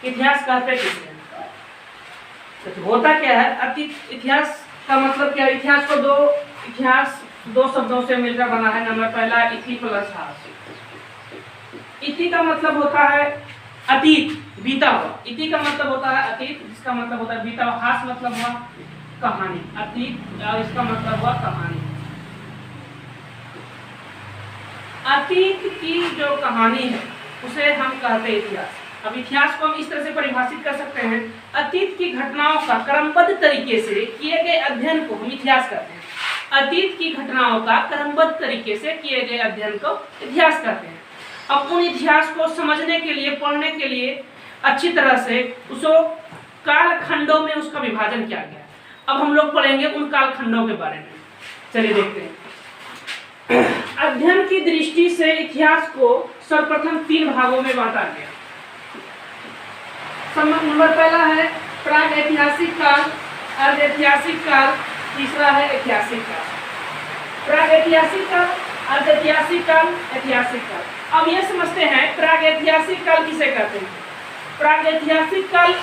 इतिहास कहते किसे हैं? तो होता क्या है, अतीत इतिहास का मतलब क्या है? इतिहास दो शब्दों से मिलकर बना है। नंबर पहला इति प्लस हास। इति का मतलब होता है अतीत, बीता हुआ। इति का मतलब होता है अतीत, जिसका मतलब होता है बीता हुआ। हास मतलब हुआ कहानी। अतीत और इसका मतलब हुआ कहानी। अतीत की जो कहानी है उसे हम कहते हैं इतिहास। अब इतिहास को हम इस तरह से परिभाषित कर सकते हैं, अतीत की घटनाओं का क्रमबद्ध तरीके से किए गए अध्ययन को हम इतिहास कहते हैं। अतीत की घटनाओं का क्रमबद्ध तरीके से किए गए अध्ययन को इतिहास कहते हैं। अब उन इतिहास को समझने के लिए, पढ़ने के लिए अच्छी तरह से उसको कालखंडों में उसका विभाजन किया गया। अब हम लोग पढ़ेंगे उन कालखंडों के बारे में। चलिए देखते हैं। अध्ययन की दृष्टि से इतिहास को सर्वप्रथम 3 भागों में बांटा गया। नंबर पहला है प्राग ऐतिहासिक काल, अर्ध ऐतिहासिक काल, तीसरा है ऐतिहासिक काल। प्राग ऐतिहासिक काल, अर्ध ऐतिहासिक काल, ऐतिहासिक काल। अब ये समझते हैं प्राग ऐतिहासिक काल किसे कहते हैं। प्राग ऐतिहासिक काल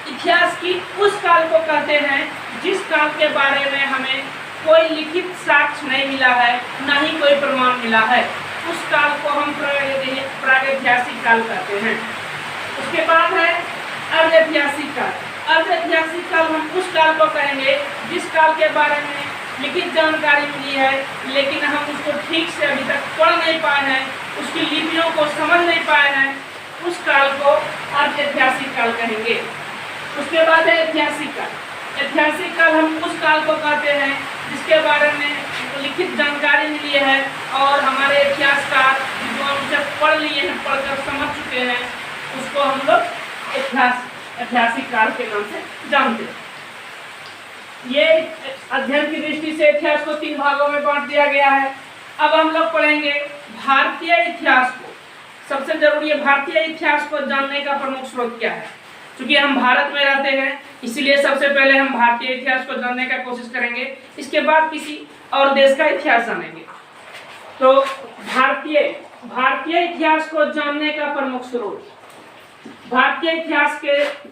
इतिहास की उस काल को कहते हैं जिस काल के बारे में हमें कोई लिखित साक्ष्य नहीं मिला है, ना ही कोई प्रमाण मिला है। उस काल को हम प्रागैतिहासिक काल कहते हैं। उसके बाद है अर्धऐतिहासिक काल। अर्धऐतिहासिक काल हम उस काल को कहेंगे जिस काल के बारे में लिखित जानकारी मिली है, लेकिन हम उसको ठीक से अभी तक पढ़ नहीं पाए हैं, उसकी लिपियों को समझ नहीं पाए हैं। उस काल को अर्धऐतिहासिक काल कहेंगे। उसके बाद है ऐतिहासिक काल। ऐतिहासिक काल हम उस काल को कहते हैं जिसके बारे में लिखित जानकारी मिली है और हमारे इतिहासकार जो हम उसे पढ़ लिए हैं, पढ़कर समझ चुके हैं, उसको हम लोग ऐतिहासिक काल के नाम से जानते हैं। ये अध्ययन की दृष्टि से इतिहास को 3 भागों में बांट दिया गया है। अब हम लोग पढ़ेंगे भारतीय इतिहास को। सबसे जरूरी है भारतीय इतिहास को जानने का प्रमुख स्रोत क्या है। क्योंकि हम भारत में रहते हैं, इसलिए सबसे पहले हम भारतीय इतिहास को जानने का कोशिश करेंगे, इसके बाद किसी और देश का इतिहास जानेंगे। तो भारतीय इतिहास को जानने का प्रमुख स्रोत, भारतीय इतिहास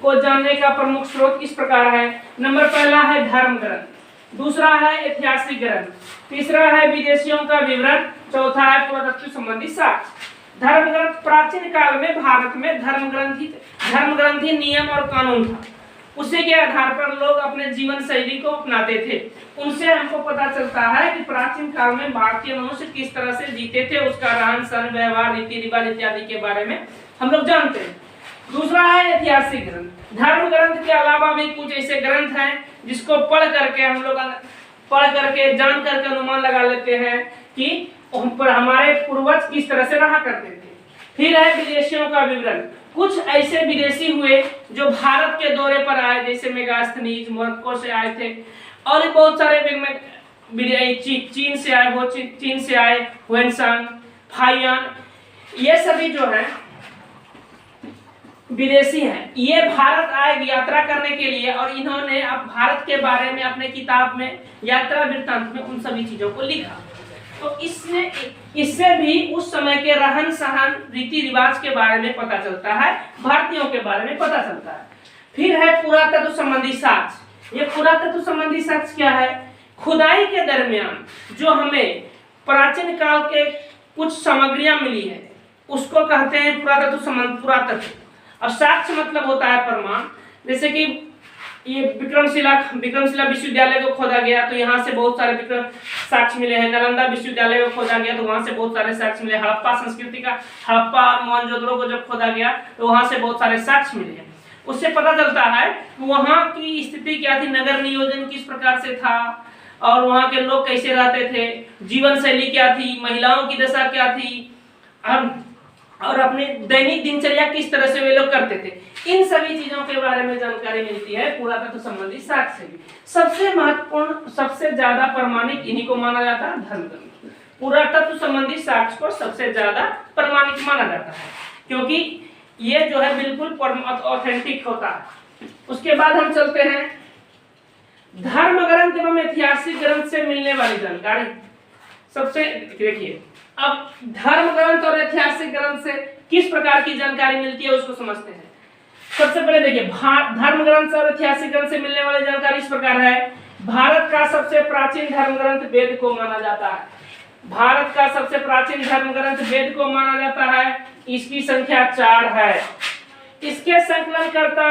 को जानने का प्रमुख स्रोत इस प्रकार है। नंबर पहला है धर्म ग्रंथ, दूसरा है ऐतिहासिक ग्रंथ, तीसरा है विदेशियों का विवरण, चौथा है पुरातत्व संबंधी साक्ष्य। धर्म ग्रंथ, प्राचीन काल में भारत में धर्म ग्रंथ ही नियम और कानून था। उसी के आधार पर लोग अपने जीवन शैली को अपनाते थे। उनसे हमको पता चलता है कि प्राचीन काल में भारतीय मनुष्य किस तरह से जीते थे, उसका रहन सहन, व्यवहार, रीति रिवाज इत्यादि के बारे में हम लोग जानते हैं। दूसरा है ऐतिहासिक ग्रंथ। धर्म ग्रंथ के अलावा भी कुछ ऐसे ग्रंथ हैं जिसको पढ़ करके हम लोग जान करके अनुमान लगा लेते हैं कि हमारे पूर्वज किस तरह से रहा करते थे। फिर है विदेशियों का विवरण। कुछ ऐसे विदेशी हुए जो भारत के दौरे पर आए, जैसे मेगास्थनीज मोरक्को से आए थे, और बहुत सारे चीन से आए हुएनसांग, फाइयान, ये सभी जो हैं विदेशी हैं। ये भारत आए यात्रा करने के लिए, और इन्होंने अब भारत के बारे में अपने किताब में यात्रा वृत्तांत में उन सभी चीजों को लिखा। तो इससे भी उस समय के रहन सहन, रीति रिवाज के बारे में पता चलता है, भारतीयों के बारे में पता चलता है। फिर है पुरातत्व संबंधी साक्ष्य। ये पुरातत्व संबंधी साक्ष्य क्या है? खुदाई के दरमियान जो हमें प्राचीन काल के कुछ सामग्रियां मिली है, उसको कहते हैं पुरातत्व। और साक्ष्य मतलब होता है प्रमाण। जैसे कि ये विक्रमशिला विश्वविद्यालय को खोदा गया तो यहाँ से बहुत सारे साक्ष्य मिले हैं। नालंदा विश्वविद्यालय को खोदा गया तो वहाँ से बहुत सारे साक्ष्य मिले। हड़प्पा संस्कृति का, हड़प्पा और मोहनजोदड़ो को जब खोदा गया तो वहाँ से बहुत सारे साक्ष्य मिले हैं। उससे पता चलता है वहाँ की स्थिति क्या थी, नगर नियोजन किस प्रकार से था, और वहाँ के लोग कैसे रहते थे, जीवन शैली क्या थी, महिलाओं की दशा क्या थी, और अपने दैनिक दिनचर्या किस तरह से वे लोग करते थे। इन सभी चीजों के बारे में जानकारी मिलती है पुरातत्व संबंधी साक्ष्य से भी। सबसे महत्वपूर्ण, सबसे ज्यादा प्रमाणिक इन्हीं को माना जाता है, धर्म ग्रंथ। पुरातत्व संबंधी साक्ष्य को सबसे ज्यादा प्रमाणिक माना जाता है, क्योंकि ये जो है बिल्कुल ऑथेंटिक होता है। उसके बाद हम चलते हैं धर्म ग्रंथ एवं ऐतिहासिक ग्रंथ से मिलने वाली जानकारी। सबसे देखिए, अब धर्म ग्रंथ और ऐतिहासिक ग्रंथ से किस प्रकार की जानकारी मिलती है उसको समझते हैं। सबसे पहले देखिए धर्म ग्रंथ और ऐतिहासिक ग्रंथ से मिलने वाली जानकारी इस प्रकार है। भारत का सबसे प्राचीन धर्म ग्रंथ वेद को माना जाता है। भारत का सबसे प्राचीन धर्म ग्रंथ वेद को माना जाता है। इसकी संख्या 4 है। इसके संकलनकर्ता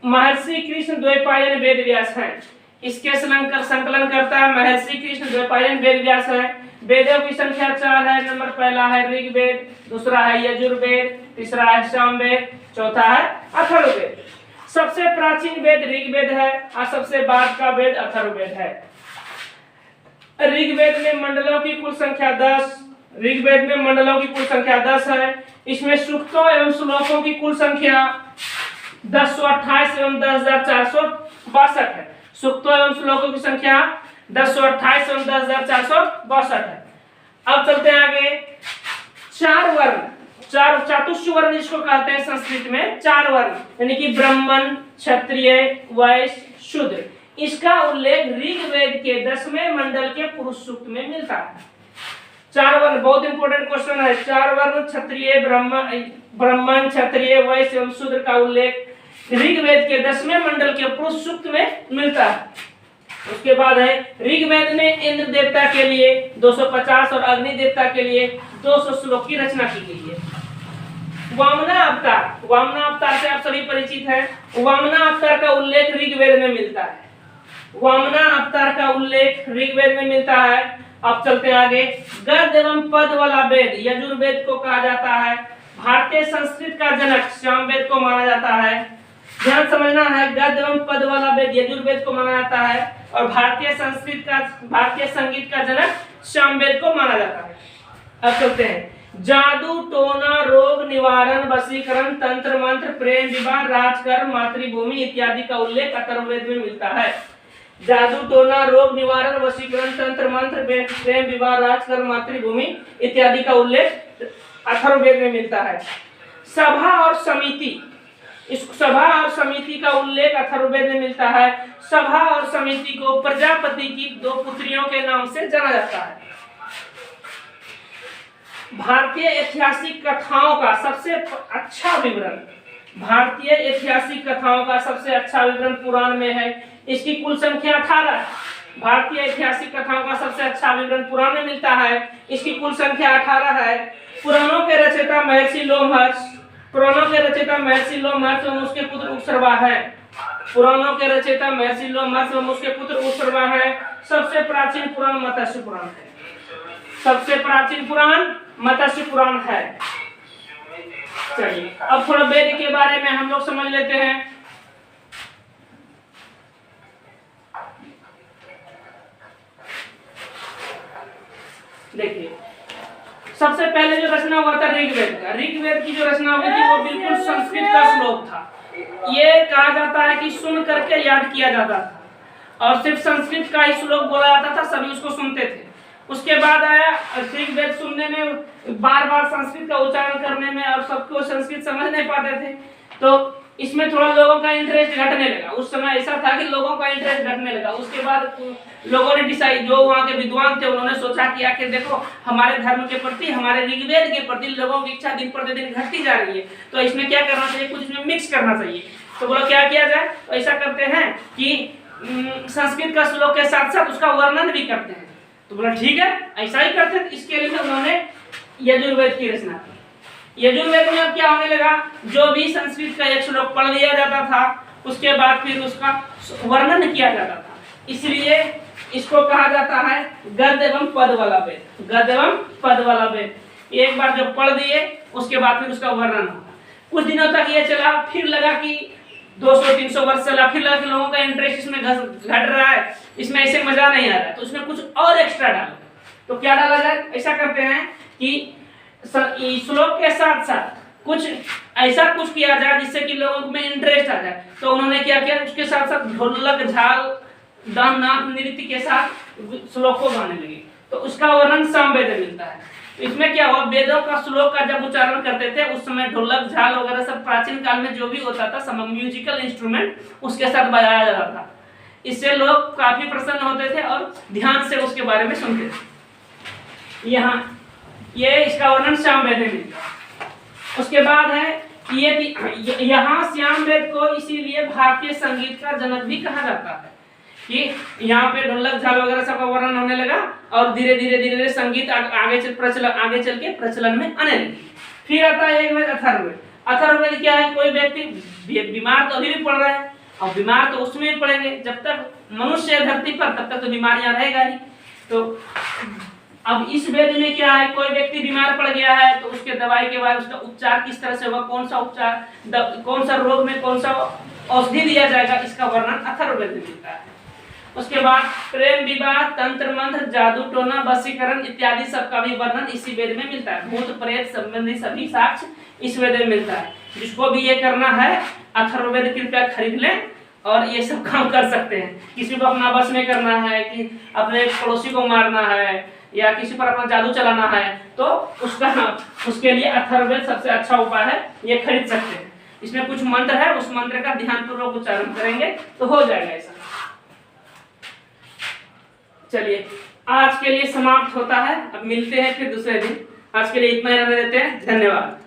महर्षि कृष्ण द्वैपायन वेद व्यास हैं। इसके संकलनकर्ता महर्षि कृष्ण द्वैपायन वेद व्यास हैं। वेदों की संख्या 4 है। नंबर पहला है ऋग्वेद, दूसरा है यजुर्वेद, तीसरा है सामवेद, चौथा है अथर्ववेद। सबसे प्राचीन वेद ऋग्वेद है और सबसे बाद का वेद अथर्ववेद है। ऋग्वेद में मंडलों की कुल संख्या 10, ऋग्वेद में मंडलों की कुल संख्या 10 है। इसमें सूक्तों एवं श्लोकों की कुल संख्या 1028 एवं 10,462 है। सूक्तों एवं श्लोकों की संख्या 1028 एवं 10,462 है। अब चलते हैं आगे। 4 वर्ण, 4 चतुष्ट वर्ण जिसको कहते हैं संस्कृत में 4 वर्ण, यानी कि ब्राह्मण, क्षत्रिय, वैश्य, शूद्र। इसका उल्लेख ऋग्वेद के 10वें मंडल के पुरुष सूक्त में मिलता है। 4 वर्ण बहुत इंपॉर्टेंट क्वेश्चन है। 4 वर्ण क्षत्रिय, ब्राह्मण, क्षत्रिय, वैश्य एवं शूद्र का उल्लेख ऋग्वेद के 10वें मंडल के पुरुष सूक्त में मिलता है। उसके बाद है ऋग्वेद में इंद्र देवता के लिए 250 और अग्नि देवता के लिए 200 श्लोक की रचना की गई है। वामना अवतार, वामना अवतार से आप सभी परिचित हैं। वामना अवतार का उल्लेख ऋग्वेद में मिलता है। वामना अवतार का उल्लेख ऋग्वेद में मिलता है। अब चलते आगे। गद्य एवं पद वाला वेद यजुर्वेद को कहा जाता है। भारतीय संस्कृत का जनक सामवेद को माना जाता है। ध्यान समझना है, गद्य एवं पद वाला वेद यजुर्वेद को माना जाता है और भारतीय संगीत का जनक सामवेद को माना जाता है। अब चलते हैं। जादू टोना, रोग निवारण, वशीकरण, तंत्र मंत्र, प्रेम विवाह, राजकर्म, मातृभूमि इत्यादि का उल्लेख अथर्ववेद में मिलता है। जादू टोना, रोग निवारण, वशीकरण, तंत्र मंत्र, प्रेम विवाह, राजकर्म, मातृभूमि इत्यादि का उल्लेख अथर्ववेद में मिलता है। सभा और समिति, इस सभा और समिति का उल्लेख अथर्ववेद में मिलता है। सभा और समिति को प्रजापति की 2 पुत्रियों के नाम से जाना जाता है। भारतीय ऐतिहासिक कथाओं का सबसे अच्छा विवरण, भारतीय ऐतिहासिक कथाओं का सबसे अच्छा विवरण पुराण में है। इसकी कुल संख्या 18 है। भारतीय ऐतिहासिक कथाओं का सबसे अच्छा विवरण पुराण में मिलता है। इसकी कुल संख्या 18 है। पुराणों के रचयिता महर्षि लोमहर्ष, पुराणों के रचयिता महर्षि लोमहर्ष एवं उसके पुत्र उपसर्वा है। पुराणों के रचयिता महर्षि लोमहर्ष एवं उसके पुत्र उपसर्वा है। सबसे प्राचीन पुराण मत्स्य पुराण है। सबसे प्राचीन पुराण मत्स्य पुराण है। चलिए अब थोड़ा वेद के बारे में हम लोग समझ लेते हैं। देखिए, सबसे पहले जो रचना हुआ था ऋग्वेद का, ऋग्वेद की जो रचना हुई थी वो बिल्कुल संस्कृत का श्लोक था। ये कहा जाता है कि सुन करके याद किया जाता था और सिर्फ संस्कृत का ही श्लोक बोला जाता था, सभी उसको सुनते थे। उसके बाद आया ऋग्वेद सुनने में, बार बार संस्कृत का उच्चारण करने में और सबको संस्कृत समझ नहीं पाते थे, तो इसमें थोड़ा लोगों का इंटरेस्ट घटने लगा। उस समय ऐसा था कि लोगों का इंटरेस्ट घटने लगा। उसके बाद लोगों ने डिसाइड, जो वहाँ के विद्वान थे उन्होंने सोचा कि आखिर देखो हमारे धर्म के प्रति, हमारे ऋग्वेद के प्रति लोगों की इच्छा दिन प्रतिदिन घटती जा रही है, तो इसमें क्या करना चाहिए, कुछ इसमें मिक्स करना चाहिए। तो बोलो क्या किया जाए, तो ऐसा करते हैं कि संस्कृत का श्लोक के साथ साथ उसका वर्णन भी करते हैं। तो बोला ठीक है, ऐसा ही करते हैं। इसके लिए उन्होंने यजुर्वेद की रचना की। यजुर्वेद में अब क्या होने लगा, जो भी संस्कृत का एक श्लोक पढ़ लिया जाता था उसके बाद फिर उसका वर्णन किया जाता था। इसलिए इसको कहा जाता है गद्य एवं पद वाला वेद। गद्य एवं पद वाला वेद एक बार जब पढ़ दिए उसके बाद फिर उसका वर्णन होगा। कुछ दिनों तक ये चला, फिर लगा कि 200-300 वर्ष चला, फिर लगा कि लोगों का इंटरेस्ट इसमें घट रहा है, इसमें ऐसे मजा नहीं आ रहा है, तो इसमें कुछ और एक्स्ट्रा डालो। तो क्या डाला जाए, ऐसा करते हैं कि श्लोक के साथ साथ कुछ ऐसा कुछ किया जाए जिससे कि लोगों में इंटरेस्ट आ जाए। तो उन्होंने क्या किया, उसके साथ साथ ढोलक, झाल, दान नृत्य के साथ श्लोक को गाने लगे। तो उसका वर्णन सामवेद में मिलता है। तो इसमें क्या हुआ, वेदों का श्लोक का जब उच्चारण करते थे उस समय ढोलक, झाल वगैरह सब प्राचीन काल में जो भी होता था सब म्यूजिकल इंस्ट्रूमेंट उसके साथ बजाया जाता था। इससे लोग काफी प्रसन्न होते थे और ध्यान से उसके बारे में सुनते थे। यहाँ ये इसका वर्णन सामवेद में मिलता है। उसके बाद है ये यहाँ श्यामवेद को इसीलिए भारतीय संगीत का जनक भी कहा जाता है कि यहाँ पे ढोलक झाल वगैरह सब का वर्णन होने लगा और धीरे धीरे संगीत आगे चल के प्रचलन में आने लगी। फिर आता है एक वेद अथर्ववेद। अथर्ववेद क्या है? कोई व्यक्ति बीमार तो अभी भी पड़ रहा है और बीमार तो उसमें भी पड़ेंगे, जब तक मनुष्य है धरती पर तब तक तो बीमारियां रहेगा ही। तो अब इस वेद में क्या है, कोई व्यक्ति बीमार पड़ गया है तो उसके दवाई के बाद उसका उपचार किस तरह से होगा, कौन सा उपचार, कौन सा रोग में कौन सा औषधि दिया जाएगा, इसका वर्णन अथर्ववेद में मिलता है। उसके बाद प्रेम विवाह, तंत्र मंत्र, जादू टोना, वशीकरण इत्यादि सब का भी वर्णन इसी वेद में मिलता है। भूत प्रेत संबंधी सभी साक्ष्य इस वेद में मिलता है। जिसको भी ये करना है अथर्ववेद कृपया खरीद लें और ये सब काम कर सकते हैं। किसी को अपना बस में करना है कि अपने पड़ोसी को मारना है या किसी पर अपना जादू चलाना है तो उसके लिए अथर्ववेद सबसे अच्छा उपाय है, ये खरीद सकते हैं। इसमें कुछ मंत्र है, उस मंत्र का ध्यानपूर्वक उच्चारण करेंगे तो हो जाएगा ऐसा। चलिए आज के लिए समाप्त होता है, अब मिलते हैं फिर दूसरे दिन। आज के लिए इतना ही रहने देते हैं, धन्यवाद।